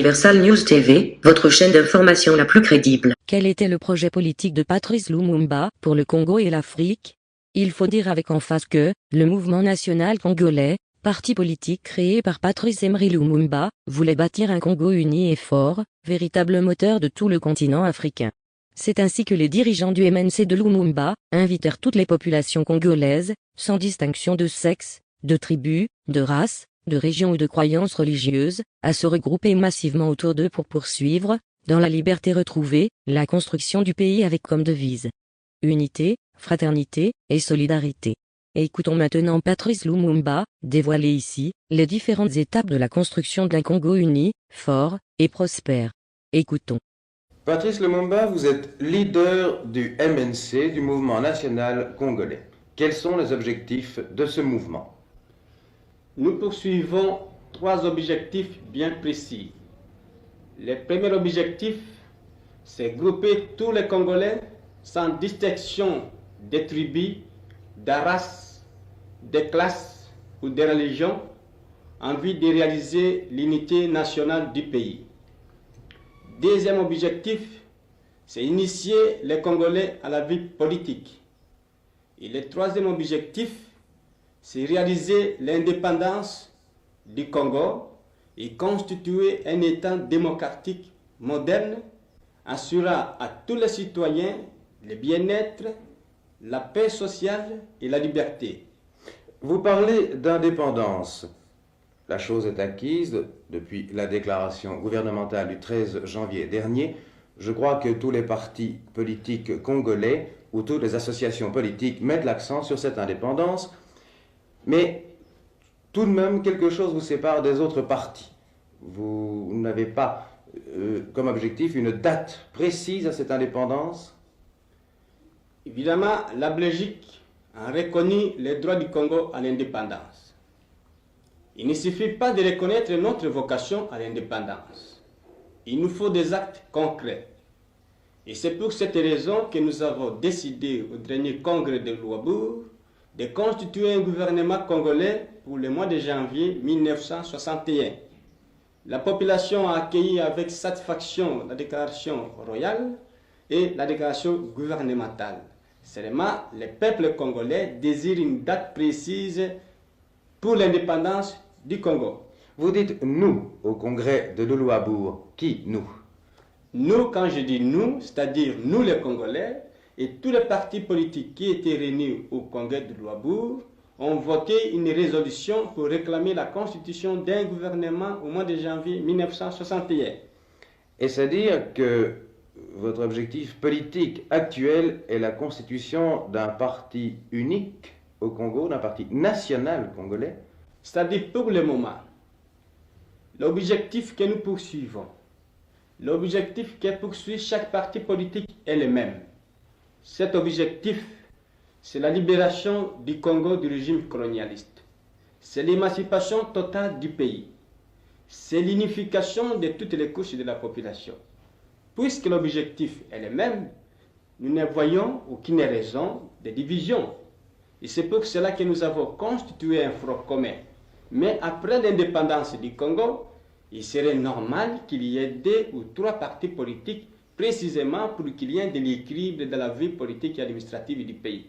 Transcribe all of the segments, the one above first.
Universal News TV, votre chaîne d'information la plus crédible. Quel était le projet politique de Patrice Lumumba pour le Congo et l'Afrique? Il faut dire avec emphase que, le mouvement national congolais, parti politique créé par Patrice Emery Lumumba, voulait bâtir un Congo uni et fort, véritable moteur de tout le continent africain. C'est ainsi que les dirigeants du MNC de Lumumba invitèrent toutes les populations congolaises, sans distinction de sexe, de tribu, de race, de région ou de croyances religieuses, à se regrouper massivement autour d'eux pour poursuivre, dans la liberté retrouvée, la construction du pays avec comme devise unité, fraternité et solidarité. Écoutons maintenant Patrice Lumumba, dévoiler ici les différentes étapes de la construction d'un Congo uni, fort et prospère. Écoutons. Patrice Lumumba, vous êtes leader du MNC, du mouvement national congolais. Quels sont les objectifs de ce mouvement? Nous poursuivons 3 objectifs bien précis. Le premier objectif, c'est grouper tous les Congolais sans distinction des tribus, de race, de classe ou de religion en vue de réaliser l'unité nationale du pays. Deuxième objectif, c'est initier les Congolais à la vie politique. Et le troisième objectif, c'est réaliser l'indépendance du Congo et constituer un État démocratique moderne, assurant à tous les citoyens le bien-être, la paix sociale et la liberté. Vous parlez d'indépendance. La chose est acquise depuis la déclaration gouvernementale du 13 janvier dernier. Je crois que tous les partis politiques congolais ou toutes les associations politiques mettent l'accent sur cette indépendance. Mais tout de même, quelque chose vous sépare des autres partis. Vous n'avez pas comme objectif une date précise à cette indépendance? Évidemment, la Belgique a reconnu les droits du Congo à l'indépendance. Il ne suffit pas de reconnaître notre vocation à l'indépendance. Il nous faut des actes concrets. Et c'est pour cette raison que nous avons décidé au dernier congrès de Louabourg de constituer un gouvernement congolais pour le mois de janvier 1961. La population a accueilli avec satisfaction la déclaration royale et la déclaration gouvernementale. Seulement, le peuple congolais désire une date précise pour l'indépendance du Congo. Vous dites « nous » au congrès de Louabourg. Qui, nous? Nous, quand je dis « nous », c'est-à-dire nous les Congolais, et tous les partis politiques qui étaient réunis au congrès de Louabourg ont voté une résolution pour réclamer la constitution d'un gouvernement au mois de janvier 1961. Et c'est-à-dire que votre objectif politique actuel est la constitution d'un parti unique au Congo, d'un parti national congolais? C'est-à-dire pour le moment, l'objectif que nous poursuivons, l'objectif que poursuit chaque parti politique est le même. Cet objectif, c'est la libération du Congo du régime colonialiste. C'est l'émancipation totale du pays. C'est l'unification de toutes les couches de la population. Puisque l'objectif est le même, nous ne voyons aucune raison de division. Et c'est pour cela que nous avons constitué un front commun. Mais après l'indépendance du Congo, il serait normal qu'il y ait 2 ou 3 partis politiques précisément pour qu'il y ait de l'équilibre dans la vie politique et administrative du pays.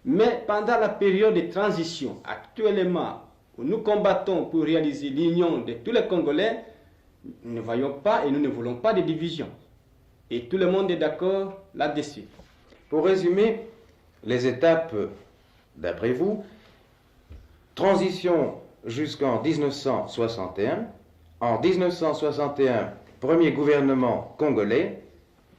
Mais pendant la période de transition, actuellement, où nous combattons pour réaliser l'union de tous les Congolais, nous ne voyons pas et nous ne voulons pas de division. Et tout le monde est d'accord là-dessus. Pour résumer les étapes, d'après vous, transition jusqu'en 1961. En 1961, premier gouvernement congolais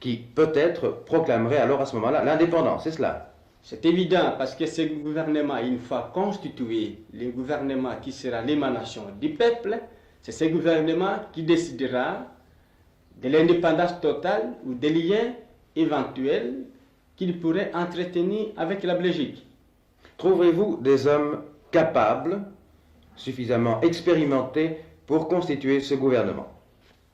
qui peut-être proclamerait alors à ce moment-là l'indépendance, c'est cela? C'est évident parce que ce gouvernement, une fois constitué, le gouvernement qui sera l'émanation du peuple, c'est ce gouvernement qui décidera de l'indépendance totale ou des liens éventuels qu'il pourrait entretenir avec la Belgique. Trouvez-vous des hommes capables, suffisamment expérimentés pour constituer ce gouvernement?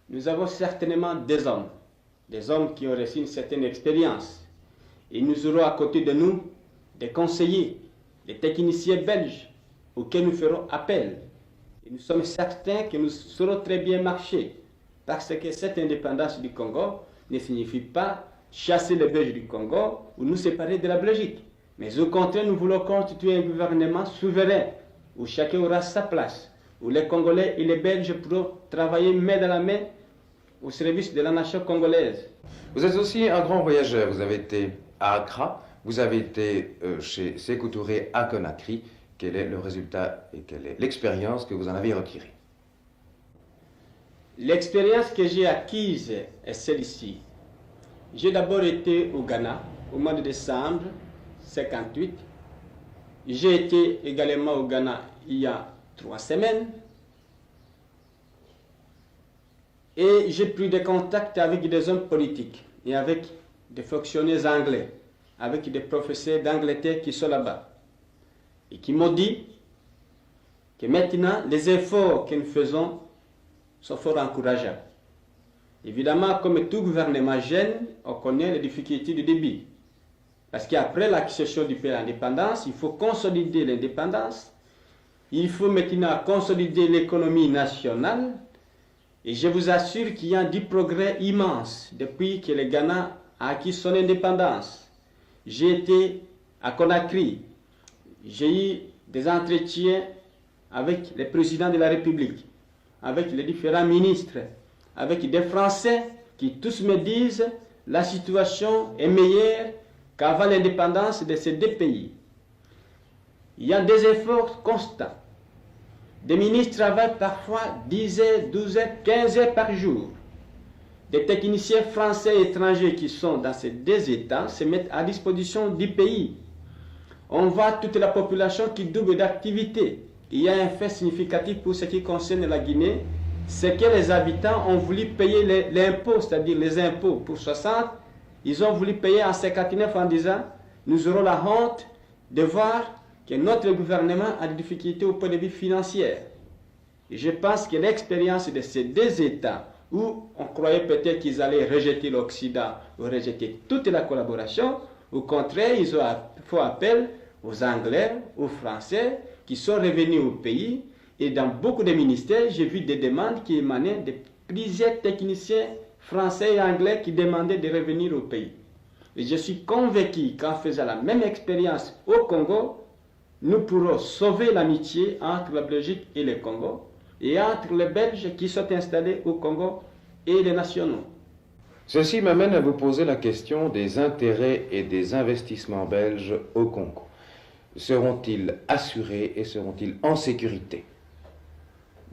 Nous avons certainement des hommes qui ont reçu une certaine expérience. Et nous aurons à côté de nous des conseillers, des techniciens belges auxquels nous ferons appel. Et nous sommes certains que nous saurons très bien marcher Parce que cette indépendance du Congo ne signifie pas chasser les Belges du Congo ou nous séparer de la Belgique. Mais au contraire, nous voulons constituer un gouvernement souverain où chacun aura sa place, où les Congolais et les Belges pourront travailler main dans la main au service de la nation congolaise. Vous êtes aussi un grand voyageur. Vous avez été à Accra, vous avez été chez Sékou Touré à Conakry. Quel est le résultat et quelle est l'expérience que vous en avez retirée? L'expérience que j'ai acquise est celle-ci. J'ai d'abord été au Ghana au mois de décembre 1958. J'ai été également au Ghana il y a 3 semaines. Et j'ai pris des contacts avec des hommes politiques et avec des fonctionnaires anglais, avec des professeurs d'Angleterre qui sont là-bas et qui m'ont dit que maintenant les efforts que nous faisons sont fort encourageants. Évidemment, comme tout gouvernement jeune, on connaît les difficultés du début. Parce qu'après l'accession du pays à l'indépendance, il faut consolider l'indépendance, il faut maintenant consolider l'économie nationale. Et je vous assure qu'il y a du progrès immense depuis que le Ghana a acquis son indépendance. J'ai été à Conakry, j'ai eu des entretiens avec les présidents de la République, avec les différents ministres, avec des Français qui tous me disent que la situation est meilleure qu'avant l'indépendance de ces deux pays. Il y a des efforts constants. Des ministres travaillent parfois 10 heures, 12 heures, 15 heures par jour. Des techniciens français et étrangers qui sont dans ces deux États se mettent à disposition du pays. On voit toute la population qui double d'activité. Il y a un fait significatif pour ce qui concerne la Guinée, c'est que les habitants ont voulu payer l'impôt, c'est-à-dire les impôts pour 60. Ils ont voulu payer en 59 en disant « Nous aurons la honte de voir que notre gouvernement a des difficultés au point de vue financier. » Et je pense que l'expérience de ces deux États, où on croyait peut-être qu'ils allaient rejeter l'Occident ou rejeter toute la collaboration, au contraire, ils ont fait appel aux Anglais, aux Français, qui sont revenus au pays. Et dans beaucoup de ministères, j'ai vu des demandes qui émanaient de plusieurs techniciens français et anglais qui demandaient de revenir au pays. Et je suis convaincu qu'en faisant la même expérience au Congo, nous pourrons sauver l'amitié entre la Belgique et le Congo, et entre les Belges qui sont installés au Congo et les nationaux. Ceci m'amène à vous poser la question des intérêts et des investissements belges au Congo. Seront-ils assurés et seront-ils en sécurité?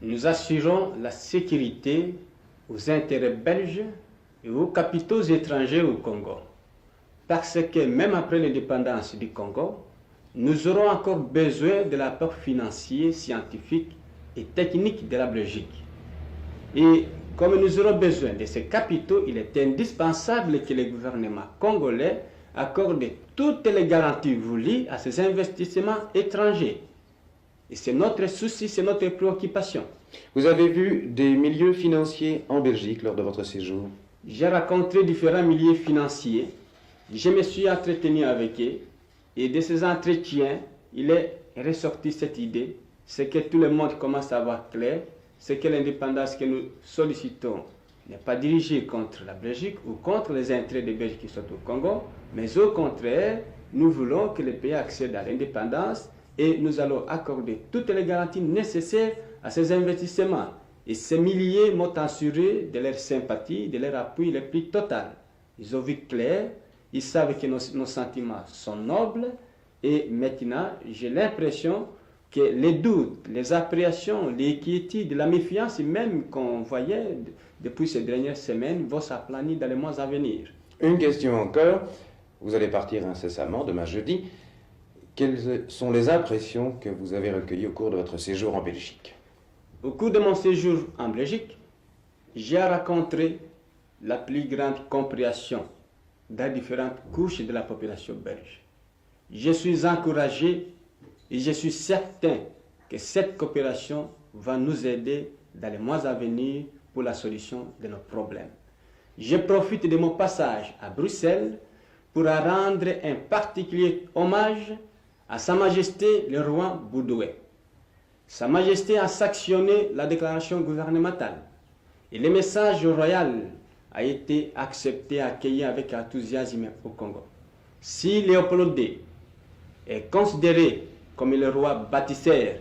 Nous assurons la sécurité aux intérêts belges et aux capitaux étrangers au Congo. Parce que même après l'indépendance du Congo, nous aurons encore besoin de l'apport financier, scientifique et technique de la Belgique. Et comme nous aurons besoin de ces capitaux, il est indispensable que le gouvernement congolais accorde toutes les garanties voulues à ces investissements étrangers. Et c'est notre souci, c'est notre préoccupation. Vous avez vu des milieux financiers en Belgique lors de votre séjour? J'ai rencontré différents milieux financiers. Je me suis entretenu avec eux. Et de ces entretiens, il est ressorti cette idée, c'est que tout le monde commence à avoir clair, c'est que l'indépendance que nous sollicitons n'est pas dirigée contre la Belgique ou contre les intérêts des Belges qui sont au Congo, mais au contraire, nous voulons que le pays accède à l'indépendance et nous allons accorder toutes les garanties nécessaires à ces investissements. Et ces milliers m'ont assuré de leur sympathie, de leur appui le plus total. Ils ont vu clair, ils savent que nos sentiments sont nobles et maintenant j'ai l'impression que les doutes, les appréhensions, les quiétudes, la méfiance même qu'on voyait depuis ces dernières semaines vont s'aplanir dans les mois à venir. Une question encore. Vous allez partir incessamment demain jeudi. Quelles sont les impressions que vous avez recueillies au cours de votre séjour en Belgique? Au cours de mon séjour en Belgique, j'ai rencontré la plus grande compréhension dans différentes couches de la population belge. Je suis encouragé et je suis certain que cette coopération va nous aider dans les mois à venir pour la solution de nos problèmes. Je profite de mon passage à Bruxelles pour rendre un particulier hommage à Sa Majesté le roi Boudoué. Sa Majesté a sanctionné la déclaration gouvernementale Et le message royal a été accepté, accueilli avec enthousiasme au Congo. Si Léopold II est considéré comme le roi bâtisseur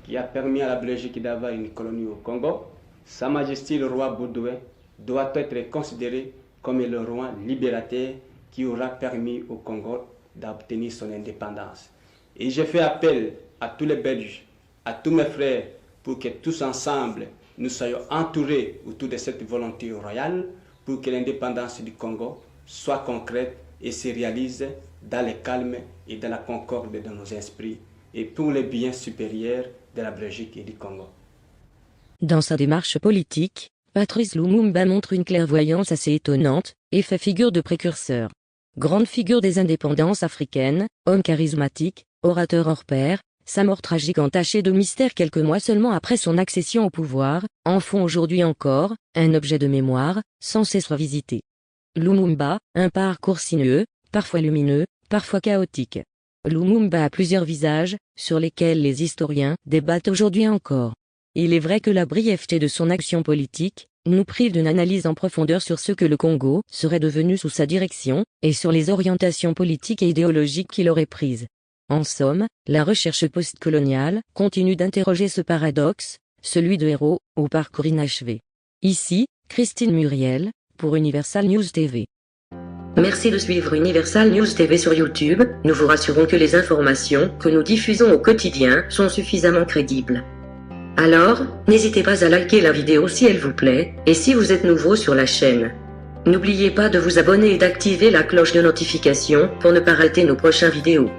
qui a permis à la Belgique d'avoir une colonie au Congo, Sa Majesté le roi Baudouin doit être considéré comme le roi libérateur qui aura permis au Congo d'obtenir son indépendance. Et je fais appel à tous les Belges, à tous mes frères, pour que tous ensemble, nous soyons entourés autour de cette volonté royale pour que l'indépendance du Congo soit concrète et se réalise dans le calme et dans la concorde de nos esprits et pour le bien supérieur de la Belgique et du Congo. Dans sa démarche politique, Patrice Lumumba montre une clairvoyance assez étonnante et fait figure de précurseur. Grande figure des indépendances africaines, homme charismatique, orateur hors pair, sa mort tragique entachée de mystère quelques mois seulement après son accession au pouvoir, en font aujourd'hui encore un objet de mémoire, sans cesse revisité. Lumumba, un parcours sinueux, parfois lumineux, parfois chaotique. Lumumba a plusieurs visages, sur lesquels les historiens débattent aujourd'hui encore. Il est vrai que la brièveté de son action politique nous prive d'une analyse en profondeur sur ce que le Congo serait devenu sous sa direction, et sur les orientations politiques et idéologiques qu'il aurait prises. En somme, la recherche postcoloniale continue d'interroger ce paradoxe, celui de héros au parcours inachevé. Ici, Christine Muriel, pour Universal News TV. Merci de suivre Universal News TV sur YouTube. Nous vous rassurons que les informations que nous diffusons au quotidien sont suffisamment crédibles. Alors, n'hésitez pas à liker la vidéo si elle vous plaît, et si vous êtes nouveau sur la chaîne. N'oubliez pas de vous abonner et d'activer la cloche de notification pour ne pas rater nos prochaines vidéos.